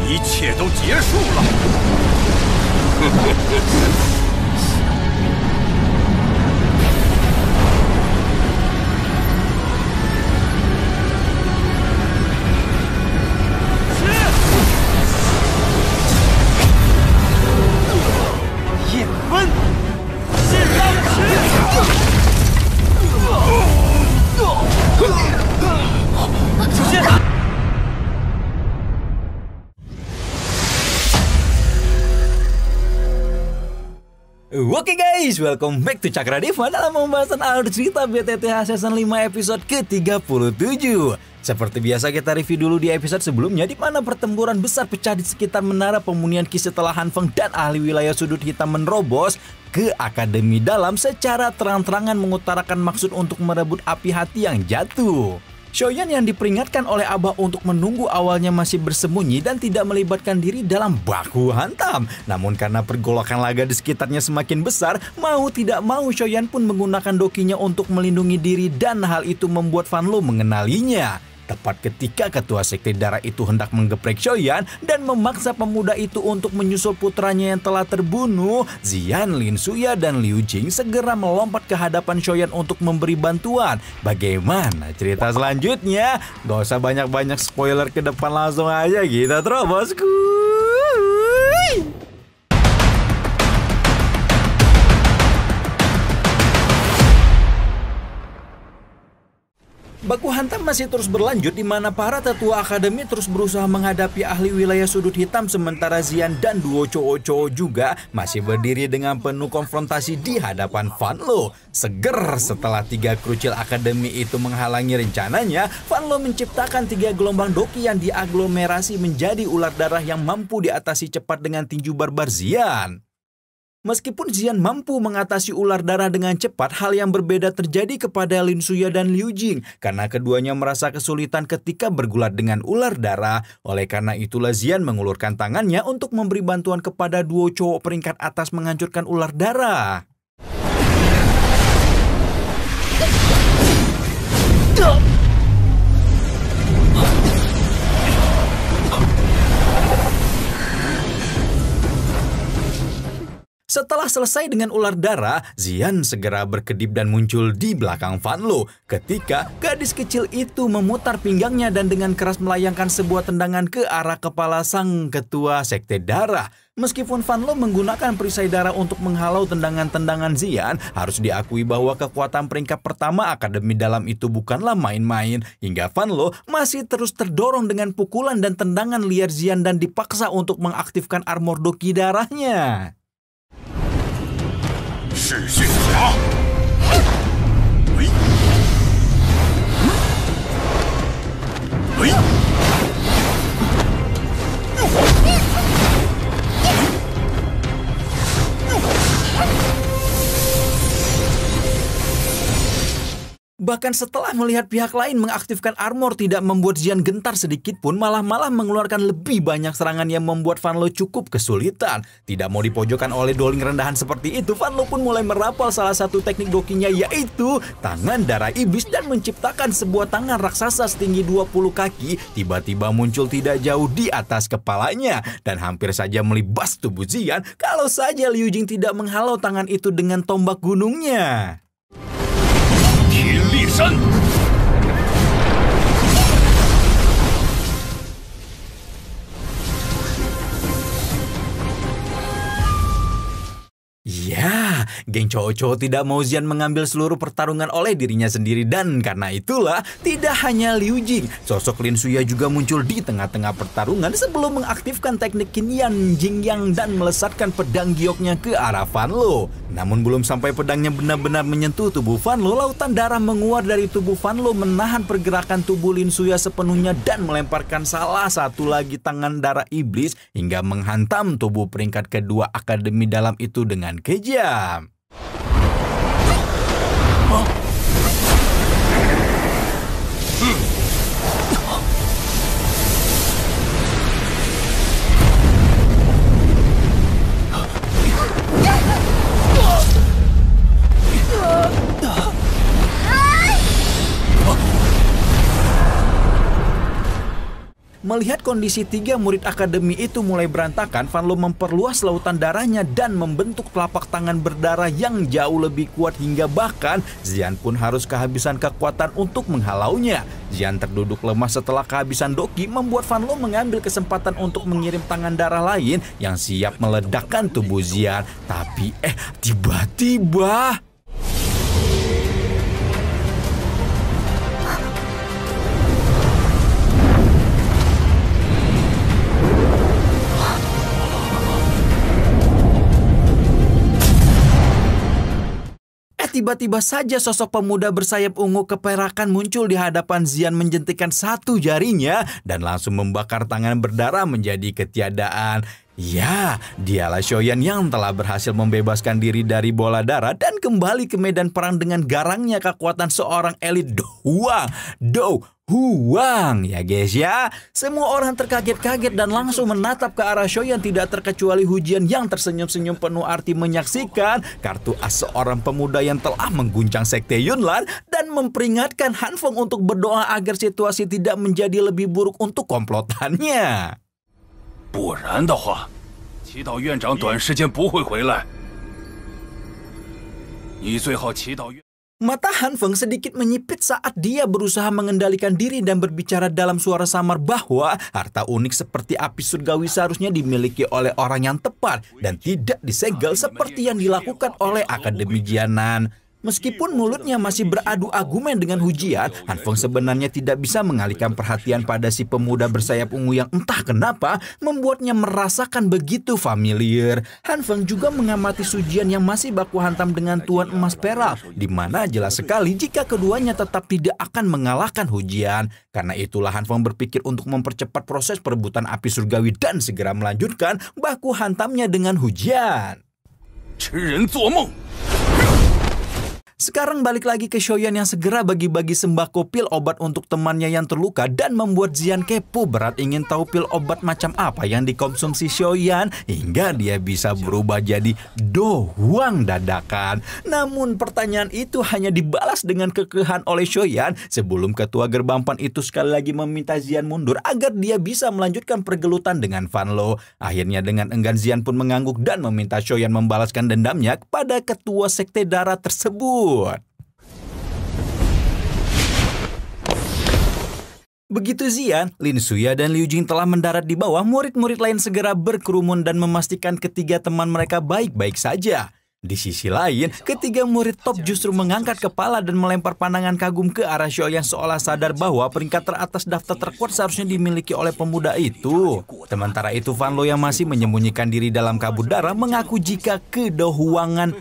一切都结束了。叶问，现浪出现。Oke guys, welcome back to Cakra Diva dalam pembahasan alur cerita BTTH Season 5 episode ke-37. Seperti biasa kita review dulu di episode sebelumnya, di mana pertempuran besar pecah di sekitar menara pemunian Qi setelah Han Feng dan ahli wilayah sudut hitam menerobos ke Akademi Dalam secara terang-terangan mengutarakan maksud untuk merebut api hati yang jatuh. Xiaoyan yang diperingatkan oleh Abah untuk menunggu awalnya masih bersembunyi dan tidak melibatkan diri dalam baku hantam. Namun karena pergolakan laga di sekitarnya semakin besar, mau tidak mau Xiaoyan pun menggunakan dokinya untuk melindungi diri dan hal itu membuat Fan Lo mengenalinya. Tepat ketika ketua sekte darah itu hendak menggeprek Xiaoyan dan memaksa pemuda itu untuk menyusul putranya yang telah terbunuh, Xian, Lin Suya, dan Liu Jing segera melompat ke hadapan Xiaoyan untuk memberi bantuan. Bagaimana cerita selanjutnya? Gak usah banyak-banyak spoiler ke depan, langsung aja kita terobos. Baku hantam masih terus berlanjut di mana para tetua akademi terus berusaha menghadapi ahli wilayah sudut hitam, sementara Xian dan duo cowok-cowok juga masih berdiri dengan penuh konfrontasi di hadapan Fan Lo. Seger setelah 3 krucil akademi itu menghalangi rencananya, Fan Lo menciptakan 3 gelombang doki yang diaglomerasi menjadi ular darah yang mampu diatasi cepat dengan tinju barbar Xian. Meskipun Xian mampu mengatasi ular darah dengan cepat, hal yang berbeda terjadi kepada Lin Suya dan Liu Jing karena keduanya merasa kesulitan ketika bergulat dengan ular darah. Oleh karena itulah Xian mengulurkan tangannya untuk memberi bantuan kepada duo cowok peringkat atas menghancurkan ular darah. Setelah selesai dengan ular darah, Xian segera berkedip dan muncul di belakang Fan Lo ketika gadis kecil itu memutar pinggangnya dan dengan keras melayangkan sebuah tendangan ke arah kepala sang ketua sekte darah. Meskipun Fan Lo menggunakan perisai darah untuk menghalau tendangan-tendangan Xian, harus diakui bahwa kekuatan peringkat pertama Akademi Dalam itu bukanlah main-main, hingga Fan Lo masih terus terdorong dengan pukulan dan tendangan liar Xian dan dipaksa untuk mengaktifkan armor doki darahnya. 视线侠，喂，喂。 Bahkan setelah melihat pihak lain mengaktifkan armor tidak membuat Xian gentar sedikit pun, malah mengeluarkan lebih banyak serangan yang membuat Fan Lo cukup kesulitan. Tidak mau dipojokkan oleh doling rendahan seperti itu, Fan Lo pun mulai merapal salah satu teknik dokinya, yaitu tangan darah iblis, dan menciptakan sebuah tangan raksasa setinggi 20 kaki tiba-tiba muncul tidak jauh di atas kepalanya dan hampir saja melibas tubuh Xian kalau saja Liu Jing tidak menghalau tangan itu dengan tombak gunungnya. 天力山。 Ya, geng cowok-cowok tidak mau Xian mengambil seluruh pertarungan oleh dirinya sendiri, dan karena itulah tidak hanya Liu Jing, sosok Lin Suya juga muncul di tengah-tengah pertarungan sebelum mengaktifkan teknik Qinyan Jingyang dan melesatkan pedang gioknya ke arah Fan Lo. Namun belum sampai pedangnya benar-benar menyentuh tubuh Fan Lo, lautan darah menguar dari tubuh Fan Lo menahan pergerakan tubuh Lin Suya sepenuhnya dan melemparkan salah satu lagi tangan darah iblis hingga menghantam tubuh peringkat kedua Akademi Dalam itu dengan kejam. Melihat kondisi 3 murid akademi itu mulai berantakan, Van Lo memperluas lautan darahnya dan membentuk telapak tangan berdarah yang jauh lebih kuat hingga bahkan Xian pun harus kehabisan kekuatan untuk menghalaunya. Xian terduduk lemah setelah kehabisan Doki membuat Van Lo mengambil kesempatan untuk mengirim tangan darah lain yang siap meledakkan tubuh Xian. Tapi tiba-tiba tiba-tiba saja sosok pemuda bersayap ungu keperakan muncul di hadapan Xian menjentikan satu jarinya dan langsung membakar tangan berdarah menjadi ketiadaan. Ya, dialah Xiaoyan yang telah berhasil membebaskan diri dari bola darah dan kembali ke medan perang dengan garangnya kekuatan seorang elit Do Huang. Ya guys ya, semua orang terkaget-kaget dan langsung menatap ke arah Xiaoyan, tidak terkecuali Hu Jian yang tersenyum-senyum penuh arti menyaksikan kartu as seorang pemuda yang telah mengguncang sekte Yunlan dan memperingatkan Han Feng untuk berdoa agar situasi tidak menjadi lebih buruk untuk komplotannya. 不然的话，祈祷院长短时间不会回来。你最好祈祷院。 Mata Han Feng sedikit menyipit saat dia berusaha mengendalikan diri dan berbicara dalam suara samar bahwa harta unik seperti api surgawi seharusnya dimiliki oleh orang yang tepat dan tidak disegel seperti yang dilakukan oleh Akademi Jianan. Meskipun mulutnya masih beradu argumen dengan Hu Jian, Han Feng sebenarnya tidak bisa mengalihkan perhatian pada si pemuda bersayap ungu yang entah kenapa membuatnya merasakan begitu familiar. Han Feng juga mengamati Su Jian yang masih baku hantam dengan Tuan Emas Perak, di mana jelas sekali jika keduanya tetap tidak akan mengalahkan Hu Jian. Karena itulah Han Feng berpikir untuk mempercepat proses perebutan api surgawi dan segera melanjutkan baku hantamnya dengan Hu Jian. 痴人做梦。 Sekarang balik lagi ke Xiaoyan yang segera bagi-bagi sembako pil obat untuk temannya yang terluka dan membuat Xian kepo berat ingin tahu pil obat macam apa yang dikonsumsi Xiaoyan hingga dia bisa berubah jadi Do Huang dadakan. Namun pertanyaan itu hanya dibalas dengan kekehan oleh Xiaoyan sebelum ketua gerbang pan itu sekali lagi meminta Xian mundur agar dia bisa melanjutkan pergelutan dengan Van Lo. Akhirnya dengan enggan Xian pun mengangguk dan meminta Xiaoyan membalaskan dendamnya kepada ketua sekte darah tersebut. Begitu Xian, Lin Suya dan Liu Jing telah mendarat di bawah, murid-murid lain segera berkerumun dan memastikan ketiga teman mereka baik-baik saja. Di sisi lain, ketiga murid top justru mengangkat kepala dan melempar pandangan kagum ke arah Xiaoyan seolah sadar bahwa peringkat teratas daftar terkuat seharusnya dimiliki oleh pemuda itu. Sementara itu, Van Lo yang masih menyembunyikan diri dalam kabut darah mengaku jika kedohuangan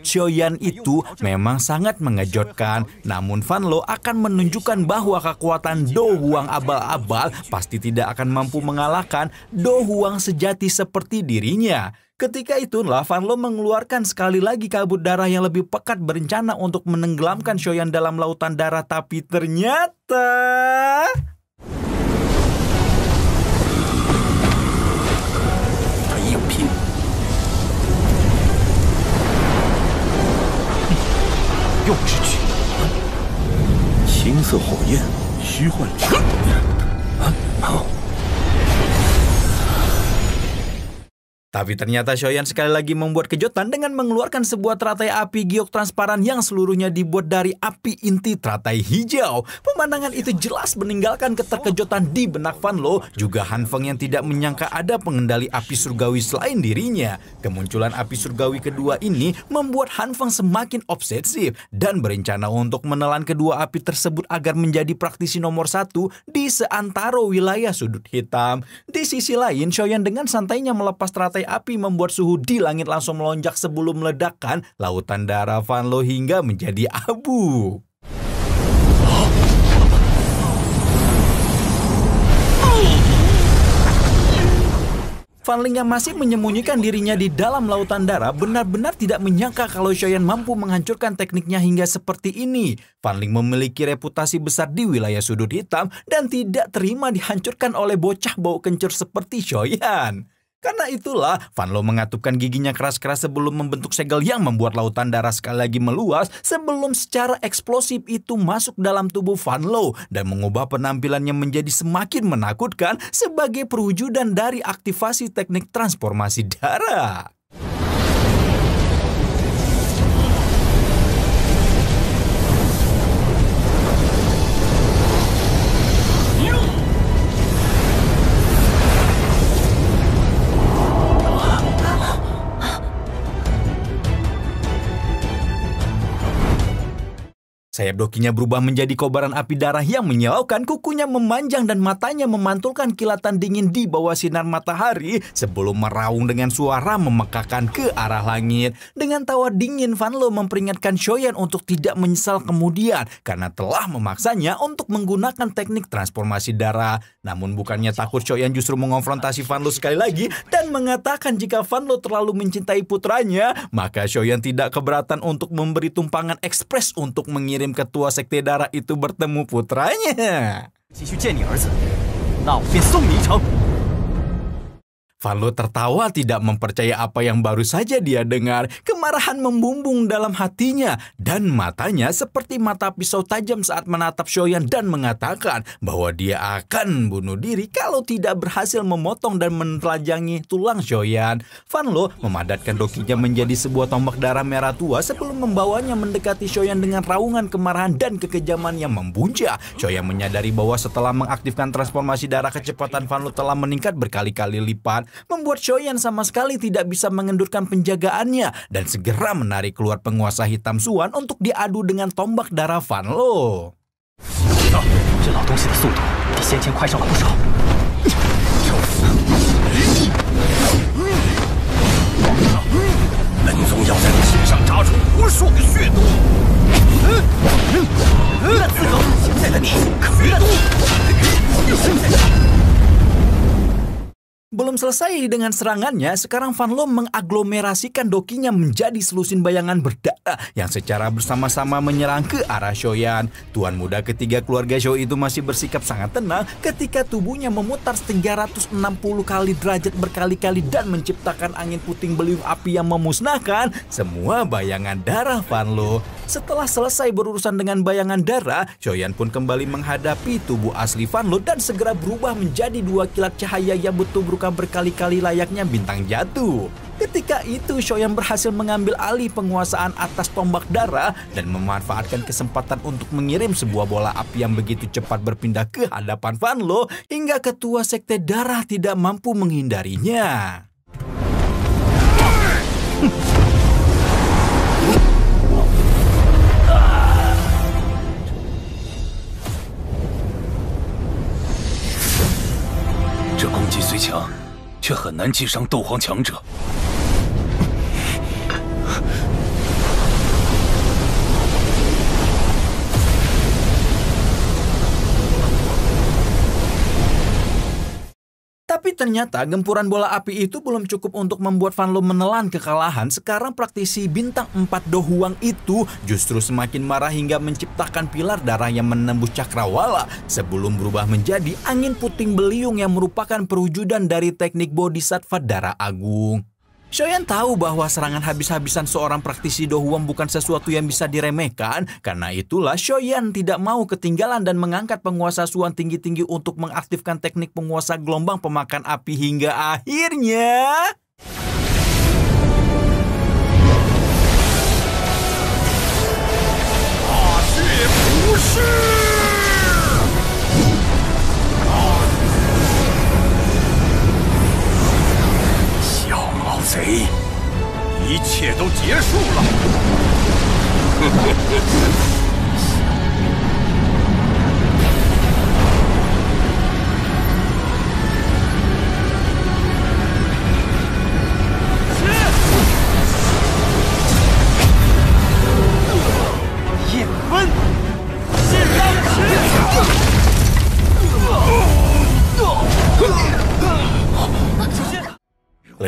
Xiaoyan itu memang sangat mengejutkan. Namun Van Lo akan menunjukkan bahwa kekuatan Do Huang abal-abal pasti tidak akan mampu mengalahkan Do Huang sejati seperti dirinya. Ketika itulah Van Lo mengeluarkan sekali lagi kabut darah yang lebih pekat berencana untuk menenggelamkan Xiaoyan dalam lautan darah, tapi ternyata... Tapi ternyata Xiaoyan sekali lagi membuat kejutan dengan mengeluarkan sebuah teratai api giok transparan yang seluruhnya dibuat dari api inti teratai hijau. Pemandangan itu jelas meninggalkan keterkejutan di benak Van Lo, juga Han Feng yang tidak menyangka ada pengendali api surgawi selain dirinya. Kemunculan api surgawi kedua ini membuat Han Feng semakin obsesif dan berencana untuk menelan kedua api tersebut agar menjadi praktisi nomor 1 di seantero wilayah sudut hitam. Di sisi lain, Xiaoyan dengan santainya melepas teratai api membuat suhu di langit langsung melonjak sebelum meledakkan lautan darah Van Lo hingga menjadi abu. Van Ling yang masih menyembunyikan dirinya di dalam lautan darah benar-benar tidak menyangka kalau Xiaoyan mampu menghancurkan tekniknya hingga seperti ini. Van Ling memiliki reputasi besar di wilayah sudut hitam dan tidak terima dihancurkan oleh bocah bau kencur seperti Xiaoyan. Karena itulah, Van Lo mengatupkan giginya keras-keras sebelum membentuk segel yang membuat lautan darah sekali lagi meluas sebelum secara eksplosif itu masuk dalam tubuh Van Lo dan mengubah penampilannya menjadi semakin menakutkan sebagai perwujudan dari aktivasi teknik transformasi darah. Sayap dokinya berubah menjadi kobaran api darah yang menyilaukan, kukunya memanjang dan matanya memantulkan kilatan dingin di bawah sinar matahari sebelum meraung dengan suara memekakan ke arah langit. Dengan tawa dingin, Van Lo memperingatkan Xiaoyan untuk tidak menyesal kemudian karena telah memaksanya untuk menggunakan teknik transformasi darah. Namun bukannya takut, Xiaoyan justru mengonfrontasi Van Lo sekali lagi dan mengatakan jika Van Lo terlalu mencintai putranya, maka Xiaoyan tidak keberatan untuk memberi tumpangan ekspres untuk mengirim ketua sekte darah itu bertemu putranya. Van Lo tertawa tidak mempercaya apa yang baru saja dia dengar. Kemarahan membumbung dalam hatinya dan matanya seperti mata pisau tajam saat menatap Xiaoyan dan mengatakan bahwa dia akan bunuh diri kalau tidak berhasil memotong dan menelanjangi tulang Xiaoyan. Van Lo memadatkan dokinya menjadi sebuah tombak darah merah tua sebelum membawanya mendekati Xiaoyan dengan raungan kemarahan dan kekejaman yang membuncah. Xiaoyan menyadari bahwa setelah mengaktifkan transformasi darah, kecepatan Van Lo telah meningkat berkali-kali lipat, membuat Xiaoyan sama sekali tidak bisa mengendurkan penjagaannya dan segera menarik keluar penguasa hitam Suan untuk diadu dengan tombak darah Van Lo. Belum selesai dengan serangannya, sekarang Van Lo mengaglomerasikan dokinya menjadi selusin bayangan berdarah yang secara bersama-sama menyerang ke arah Xiaoyan. Tuan muda ketiga keluarga Xiao itu masih bersikap sangat tenang ketika tubuhnya memutar 360 kali derajat berkali-kali dan menciptakan angin puting beliung api yang memusnahkan semua bayangan darah Van Lo. Setelah selesai berurusan dengan bayangan darah, Xiaoyan pun kembali menghadapi tubuh asli Van Lo dan segera berubah menjadi dua kilat cahaya yang bertuburkan berkali-kali layaknya bintang jatuh. Ketika itu, Xiaoyan berhasil mengambil alih penguasaan atas tombak darah dan memanfaatkan kesempatan untuk mengirim sebuah bola api yang begitu cepat berpindah ke hadapan Van Lo hingga ketua sekte darah tidak mampu menghindarinya. Tapi ternyata gempuran bola api itu belum cukup untuk membuat Van Lo menelan kekalahan. Sekarang praktisi bintang 4 Do Huang itu justru semakin marah hingga menciptakan pilar darah yang menembus cakrawala sebelum berubah menjadi angin puting beliung yang merupakan perwujudan dari teknik bodhisattva darah agung. Xiaoyan tahu bahwa serangan habis-habisan seorang praktisi Do Huang bukan sesuatu yang bisa diremehkan. Karena itulah Xiaoyan tidak mau ketinggalan dan mengangkat penguasa Suan tinggi-tinggi untuk mengaktifkan teknik penguasa gelombang pemakan api hingga akhirnya...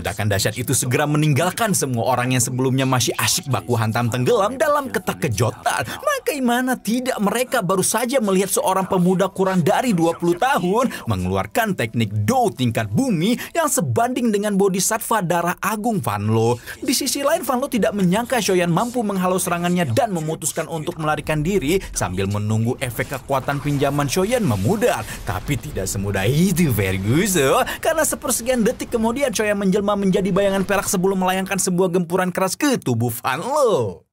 Ledakan dahsyat itu segera meninggalkan semua orang yang sebelumnya masih asyik baku hantam tenggelam dalam keterkejutan. Bagaimana tidak, mereka baru saja melihat seorang pemuda kurang dari 20 tahun mengeluarkan teknik Do tingkat bumi yang sebanding dengan bodhisattva darah agung Van Lo. Di sisi lain, Van Lo tidak menyangka Xiaoyan mampu menghalau serangannya dan memutuskan untuk melarikan diri sambil menunggu efek kekuatan pinjaman Xiaoyan memudar. Tapi tidak semudah itu, Ferguson, karena sepersekian detik kemudian Xiaoyan menjelma menjadi bayangan perak sebelum melayangkan sebuah gempuran keras ke tubuh Van Lo.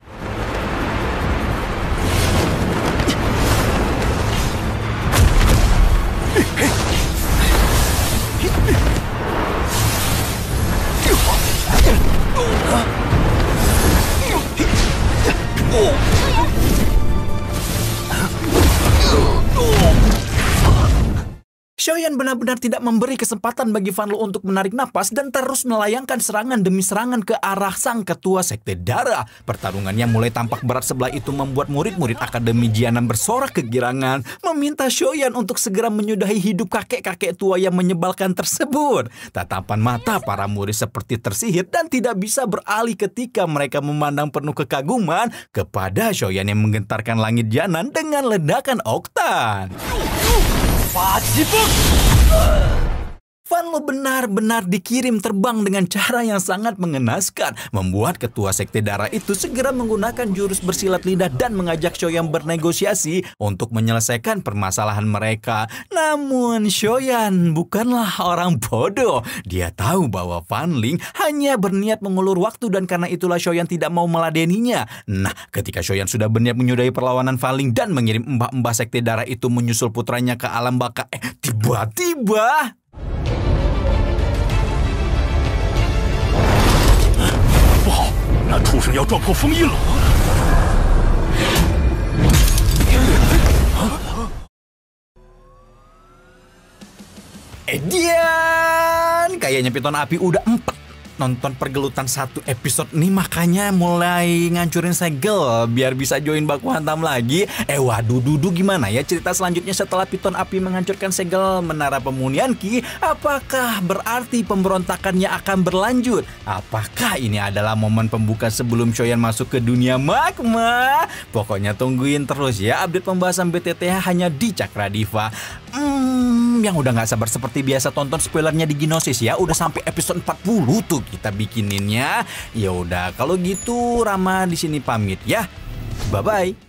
Xiaoyan benar-benar tidak memberi kesempatan bagi Van Lo untuk menarik napas dan terus melayangkan serangan demi serangan ke arah sang ketua sekte darah. Pertarungannya mulai tampak berat sebelah itu membuat murid-murid Akademi Jianan bersorak kegirangan, meminta Xiaoyan untuk segera menyudahi hidup kakek-kakek tua yang menyebalkan tersebut. Tatapan mata para murid seperti tersihir dan tidak bisa beralih ketika mereka memandang penuh kekaguman kepada Xiaoyan yang menggentarkan langit Jianan dengan ledakan oktan. Van Lo benar-benar dikirim terbang dengan cara yang sangat mengenaskan, membuat ketua sekte darah itu segera menggunakan jurus bersilat lidah dan mengajak Xiaoyan bernegosiasi untuk menyelesaikan permasalahan mereka. Namun Xiaoyan bukanlah orang bodoh. Dia tahu bahwa Van Ling hanya berniat mengulur waktu dan karena itulah Xiaoyan tidak mau meladeninya. Nah, ketika Xiaoyan sudah berniat menyudahi perlawanan Van Ling dan mengirim mbah-mbah sekte darah itu menyusul putranya ke alam baka, tiba-tiba 不好，那畜生要撞破封印了！ Edian, kayaknya piton api udah empet nonton pergelutan 1 episode nih, makanya mulai ngancurin segel biar bisa join baku hantam lagi. Waduh, Dudu, gimana ya cerita selanjutnya setelah piton api menghancurkan segel menara pemunihan Ki? Apakah berarti pemberontakannya akan berlanjut? Apakah ini adalah momen pembuka sebelum Xiaoyan masuk ke dunia magma? Pokoknya tungguin terus ya update pembahasan BTTH hanya di Cakra Diva. Yang udah gak sabar seperti biasa tonton spoilernya di Gnosis ya. Udah sampai episode 40 tuh kita bikininnya. Ya udah, kalau gitu Rama di sini pamit ya. Bye bye.